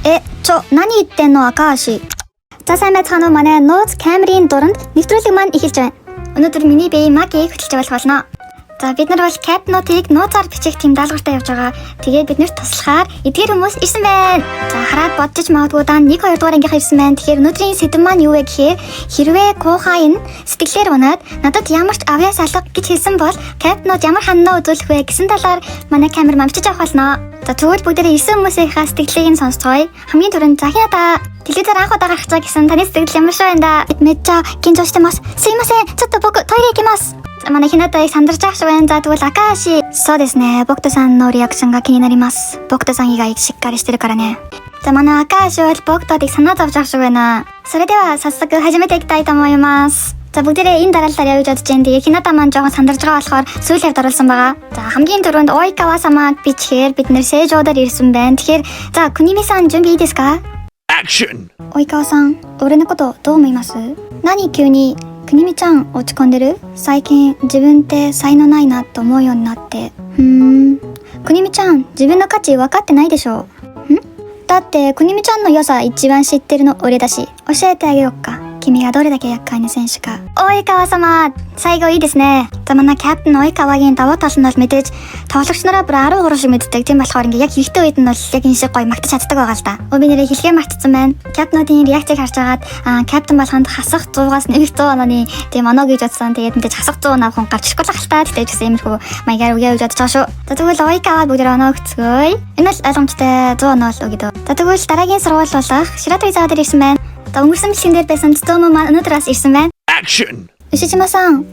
何言ってんの赤橋. За сайн байцгаана уу манай нууц камерын дуранд нэвтрүүлэг маань эхэлж байна. Өнөөдөр миний бие Магийг хөтлж явуулах болно. За бид нар бол капнуудыг нууцаар бичих тийм даалгавартай явж байгаа. Тэгээд биднэрт туслахаар эдгээр хүмүүс ирсэн байна. За хараад бодчих магадгүй дан 1-2 дугаар ангийнхаа ирсэн байна. Тэгэхээр өнөөдрийн сэдэв маань юу вэ гэхээр хэрвээ Кухай нь сэтгэлээр унаад надад ямар ч авьяас алга гэж хэлсэн бол капнууд ямар ханаа үзүүлэх вэ гэсэн талаар манай камер мамчиж авах болно. За тэгвэл бүгдээрээ ирсэн хүмүүсийнхаа сэтгэлийг нь сонсцгоё. Хамгийн түрүүнд захиада телевизээр анх удаа гарах цаг гэсэн таны сэтгэл ямар шиг байна да? Мэдчаа гинжошимас. Симасен. Цото боку тойле икимас. Манай хинатайг сандарч байгаа шиг байна. За тэгвэл Акаши. Сооですね. Богдо-санのリアクションが気になります。Богдо-сан以外しっかりしてるからね. За манай Акаши бол Богдодыг санаа зовж байгаа шиг байна. それでは早速始めていきたいと思います. За бүгдээрээ энэ дараалалаар явж бодож байна. Тэгээ хината маань жоохон сандарж байгаа болохоор сүүл явд оруулсан байгаа. За хамгийн түрүүнд Ойкава-самаг бичихээр бид нэр Сэжодоор ирсэн байна. Тэгэхээр за Куними-сан 준비いいですか? Action. Ойкава-сан, 俺のことどう思います? 何急にくにみちゃん落ち込んでる? 最近自分って才能ないなと思うようになって。くにみちゃん自分の価値分かってないでしょ? だってくにみちゃんの良さ一番知ってるの俺だし教えてあげよっか. 君がどれだけ厄介な選手か. Ойкава-сама, сайго ийですね. За манай капитан Ойкавагийн давуу тал нь бол мэдээж тоглогч нараа бүр 13 шиг мэддэг. Тийм болохоор ингээ яг хэрэгтэй үед нь бол яг энэ шиг гоё магтаж чаддаг байгаа л да. Би нэрээ хэлхээ мартсан байна. Капитнуудын реакцийг харж агаад капитан болоход хасах 100-аас 100 онооны тийм оноо гэж бодсон. Тэгээд мэдээж хасах 100 оноо авах гарч ирэхгүй л хальтаа. Тэгтээ ч гэсэн иймэрхүү маягаар үгээ гэж бодож байгаа шүү. За тэгвэл Ойкава бүгдээ оноо өгцгөөе. Энэ бол ойлгомжтой 100 оноо л өгдөө. За тэгвэл дараагийн сургууль болох Ширатори-заа дээр ирсэн байна. За өнгөрсөн жилийн дээр байсан Цутомо маань өнөөдрөөс ирсэн байна. Action. Ushijima-сан,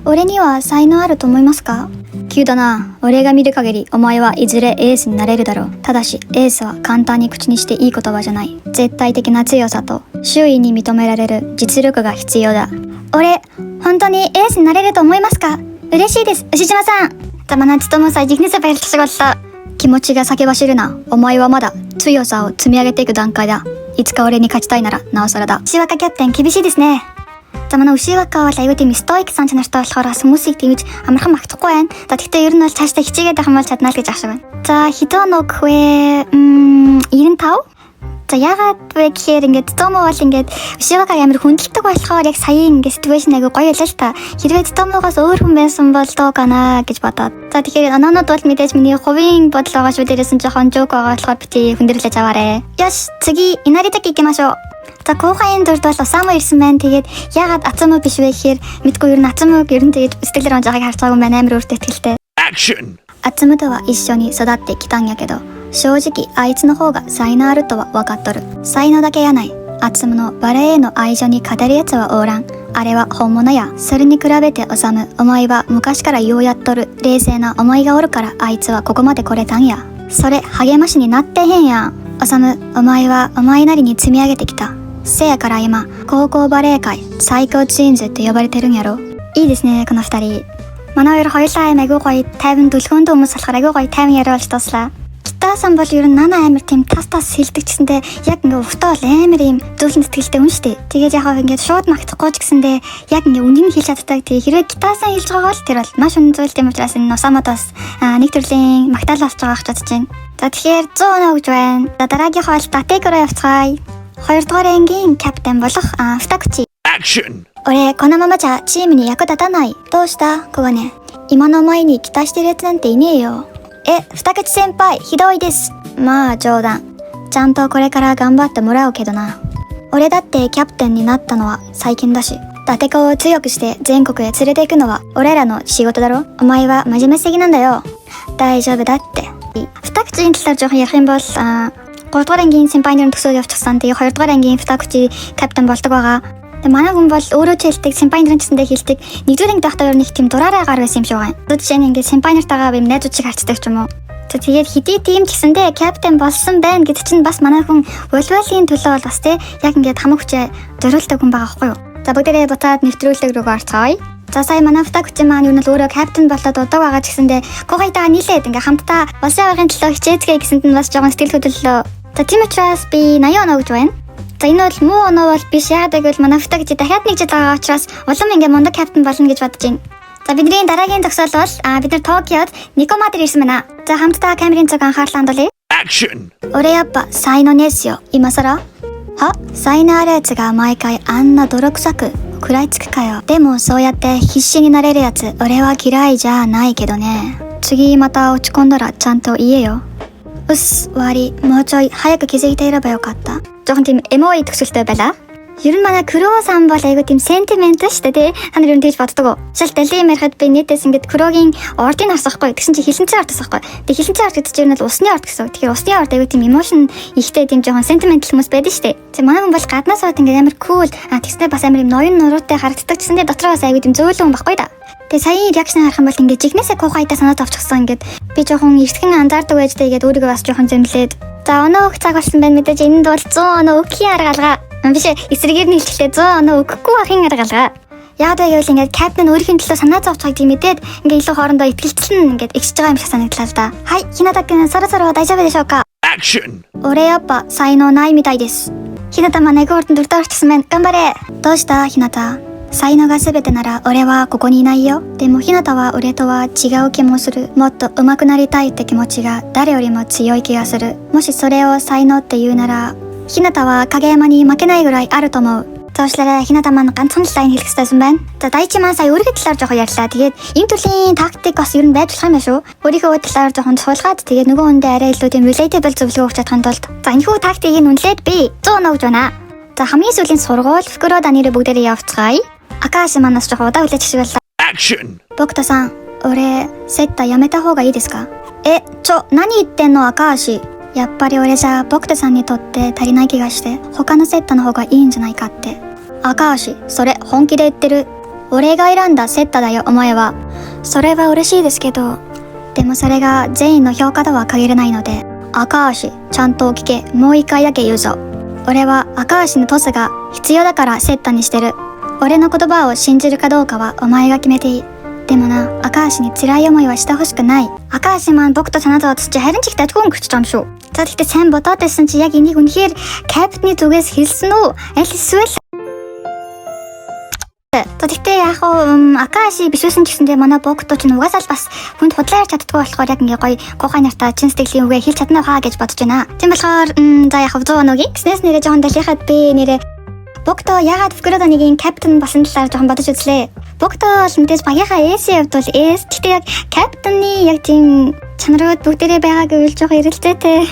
俺には才能あると思いますか? 急だな。俺が見る限りお前はいずれエースになれるだろう。ただしエースは簡単に口にしていい言葉じゃない。絶対的な強さと周囲に認められる実力が必要だ。俺本当にエースになれると思いますか? 嬉しいです、Ushijima-сан. За манай Цутомо сая жихнээсээ баярлах шиг боллоо. 気持ちが先走るな。お前はまだ強さを積み上げていく段階だ。いつか俺に勝ちたいならなおさらだ. Ушивакаキャプテン厳しいですね. За манай Ушивака бол аюу тийм стоик сан чанартай болохоор бас хүмүүсийг тиймж амархан магтахгүй байна. За тэгтээ ер нь бол цаашдаа хичээгээд байх юм бол чаднаа л гэж ах шиг байна. За Хитоног вэ 95? За яагаад вэ гэхээр ингээд Цутомо бол ингээд Ушивака амар хүндэлдэг болохоор яг саяын ингээд ситүэйшн аягүй гоё байлаа л та. Хэрвээ Цутомогоос өөр хүн байсан бол доо гана гэж бодоод. За тэгэхээр оноонууд бол мэдээж миний хувийн бодол байгаа шүү. Дээрээс нь жоохон жоок байгаа болохоор бити хүндэрлэж аваарэ. Яш,次Инаридаки икимашou. За Кухайн дурд бол Осамо ирсэн байна. Тэгээд яагаад Ацумо биш вэ гэхээр мэдгүй ер нь Ацумог ер нь тэгээд сэтгэлээр онж байгааг харж байгаа юм байна. Амар өөртөө ихтэй. Action. アツムとは一緒に育ってきたんやけど、正直あいつの方が才能あるとは分かっとる。才能だけやない。アツムのバレエへの愛情に勝てるやつはおらん。あれは本物や。それに比べてオサム、お前は昔からようやっとる。冷静なお前がおるからあいつはここまで来れたんや。それ励ましになってへんやん。オサム、お前はお前なりに積み上げてきた。せやから今高校バレエ界最高ツインズって呼ばれてるんやろ。いいですねこの二人. Манай хоёр хоёулаа айгүй гоё тайван дүлгөөндөө хүмүүс болохоор айгүй гоё тайван яриа болж тууслаа. Китасан бол ер нь нана амир тийм тас хэлдэг гэсэндээ яг ингээ өвтөө бол амир юм зөөлөн сэтгэлтэй хүн штэ. Тэгээд яг ингээ шууд магтахгүй ч гэсэндээ яг ингээ үнийг хэлж чаддаг. Тэгээ хэрвээ Китасан хэлж байгаа бол тэр бол маш үнэн зүйл юм учраас энэ Осамодоос нэг төрлийн магтаал авч байгаа гэж бодож байна. За тэгэхээр 100 оноо өгж байна. За дараагийнхаа бол Датекороо явцгаая. 2 дугаар ангийн капитан болох Футакучи. Action. 俺このままじゃチームに役立たない。どうした小金? 今の前に期待してるやつなんていねえよ。Futakuchi先輩ひどいです。まあ冗談。ちゃんとこれから頑張ってもらうけどな。俺だってキャプテンになったのは最近だし、伊達子を強くして全国へ連れて行くのは俺らの仕事だろ。お前は真面目すぎなんだよ。大丈夫だって. Futakuchi-ийн талаар жоохон ярих юм бол 3 дугаар ангийн симпай нэрэн төсөөд явчихсан. Тэгээ 2 дугаар ангийн Futakuchi капитан болдог байгаа. Тэгээ манай хүн бол өөрөө ч хэлдэг, симпай нэрэн гэсэндээ хэлдэг. 1-р анги дахтаа ер нь их тийм дураараа гар байсан юм шиг байна. Жишээ нь ингээ симпай нартайгаа юм найзууд шиг харцдаг ч юм уу. Тэгээд хэдий тийм ч гэсэндээ капитан болсон байна гэдэг чинь бас манай хүн волейболын төлөө бол бас тий яг ингээд хамаг хүчээ зориулдаг хүн байгаа байхгүй юу. За бүгдээрээ буцаад нэвтрүүлэг рүү орцгоё. За сая манай Футакучи маань юу нь л өөрөө капитан болоод удааг байгаа ч гэсэндээ Кухайтайгаа нийлээд ингээ хамтдаа улсын аваргын төлөө хичээцгээ гэсэнд нь бас жоохон сэтгэл хөдлөлөө. За тийм учраас би 80 оноо өгж байна. За энэ бол муу оноо бол биш. Яагаад гэвэл манай Футакучи дахиад нэг жил байгаа учраас улам ингээ мундаг капитан болно гэж бодож байна. За бидний дараагийн зогсоол бол бид нар Токиод Никома дээр ирсэн байна. За хамтдаа камерын цог анхаарлаа хандуулъя. Action! 俺やっぱ才能ねえっすよ今さらは才能あるやつが毎回あんな泥臭く食らいつくかよ。でもそうやって必死になれるやつ俺は嫌いじゃないけどね。次また落ち込んだらちゃんと言えよ。うっす終わり。もうちょい早く気づいていればよかった。жоохон тийм эмо төгсөлтэй байлаа. Ер нь манай Кро сан бол айгуу тийм сентимент шүү дээ. Та нар юу тэгж боддог уу? Шил дэлхийн ярихад би нийтээс ингээд Крогийн ордыг харсахгүй. Тэгсэн чи хилэнцэн орд тасахгүй. Тэг хилэнцэн орд гэдэг чинь бол усны орд гэсэн. Тэгэхээр усны орд айгуу тийм emotion ихтэй тийм жоохон sentimental хүмүүс байдаг шүү дээ. Тэг манай хүн бол гаднаас аваад ингээд амар cool. Тэгснээр бас амар юм ноён нуруутай харагддаг. Тэгсэндээ дотроо бас айгуу тийм зөөлөн хүн байхгүй да. Тэгээ саяын реакшн харах юм бол ингээд жигнэсээ кухайдаа санаад авчихсан ингээд би жоохон эртхэн анзаардаг байжтэй тэгээд өөрийгөө бас жоохон зэмлээд за өнөө өг цаг болсон байна мэдээж энэ бол 100 өнөө өгхийн арга алгаа биш эсрэгээр нь хэлчихлээ 100 өнөө өгөхгүй ахын арга алгаа яагаад гэвэл ингээд капитан өөрхийн төлөө санаа зовж байгааг тийм мэдээд ингээд илүү хоорондоо итгэлцэн ингээд игсэж байгаа юм шиг санагдлаа л да. Хай хинатакэн сарасаро дайжавэ дэшока. Action! 俺やっぱ才能ないみたいです。ひなたまねゴールドドルターチスメン頑張れ。どうしたひなた才能が全てなら俺はここにいないよ。でもひなたは俺とは違う気もする。もっと上手くなりたいって気持ちが誰よりも強い気がする。もしそれを才能って言うならひなたは影山に負けないぐらいあると思う。Тоошлаараа хината маань ганцхан талаар хэлэх хэрэгтэйсэн байна. За дайчи маань сая өөрийнхөө талаар жоохон ярьлаа. Тэгээд энэ төрлийн тактик бас ер нь байж болох юм байна шүү. Өөрийнхөө талаар жоохон суулгаад тэгээд нөгөө хүндээ арай илүү тийм relatable зөвлөгөө өгч чадахын тулд за энэхүү тактикийг үнэлээд би 100 өгж байна. За хамгийн сүүлийн сургууль Фукуро Даниро бүгдээрээ явцгаая. Акаши манаас жоохон удаа хүлээж хэвшиг байлаа. Action! 僕とさん、俺セッタやめた方がいいですか？何言ってんのアカーシ。やっぱり俺じゃ僕とさんにとって足りない気がして他のセッタの方がいいんじゃないかって。赤足、それ本気で言ってる。俺が選んだセッタだよお前は。それは嬉しいですけどでもそれが全員の評価とは限らないので赤足、ちゃんと聞け。もう一回だけ言うぞ。俺は赤足のトスが必要だからセッタにしてる。俺の言葉を信じるかどうかはお前が決めていい。でもな、赤足に辛い思いはしてほしくない. Акаши маань бүгд санаад бодсоч харин ч их дажгүй өнгөрч байгаа юм шүү. За тэгтээ сайн бодоод байсан чи яг энийг үнэхээр капитны зүгээс хэлсэн үү? Аль эсвэл за тэгтээ яг Акаши биш байсан ч гэсэндээ манай бүгд ч угаасаа л бас хүнд худлаа ярьж чаддгүй болохоор яг ингээ гоё гухай нартаа чин сэтгэлийн үгээ хэлж чадна хаа гэж бодож байна. Тийм болохоор за яг 100 өнөөгийн гэснээс нэрээ жоохон далихад би нэрээ Богто ягаад Фукуро Данигийн капитан болсон талаар жоохон бодож үзлээ. Богто бол мэдээж багийнхаа эсийн хувьд бол эс гэхдээ яг капитаны яг тийм чанарууд бүгдээрээ байгаа гэвэл жоохон эргэлзээтэй.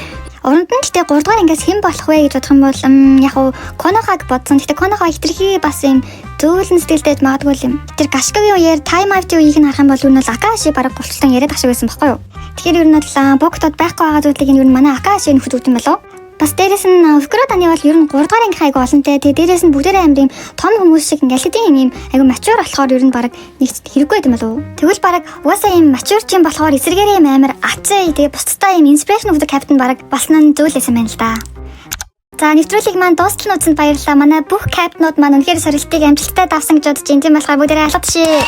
Оронд нь гэхдээ 3 дугаар ангиас хэн болох вэ гэж бодох юм бол яг Конохаг бодсон. Гэхдээ Конохоо хитрхи бас юм зөөлөн сэтгэлтэй магадгүй юм. Тэр Гашковын үеэр тайм аут үеийг нь харах юм бол юу нь Акаши бараг голчлон яриад ашиг байсан байхгүй юу? Тэгэхээр ер нь бол Богтод байхгүй байгаа зүйлийг нь ер нь манай Акаши нөхөд өгд юм болов. Бас дээрээс нь Фукуро Дани бол ер нь 3 дугаар анги айгу олонтэй. Тэгээ дээрээс нь бүгдээрээ амир юм том хүмүүс шиг ингээл хэдийн юм айгу мачур болохоор ер нь баг нэг хэрэггүй юм болов. Тэгвэл баг угаасаа юм мачур ч юм болохоор эсрэгээрээ юм амир ацээ. Тэгээ бусдаа юм инспирэшн өгдөг капитан баг болсон нь зөвлөсөн байна л да. За нэвтрүүлгийг маань дуустал нууцнд баярлалаа. Манай бүх капитнууд маань үнэхээр сорилтыг амжилттай давсан гэж бодож байна. Тийм болохоор бүгдээрээ алга тушээ.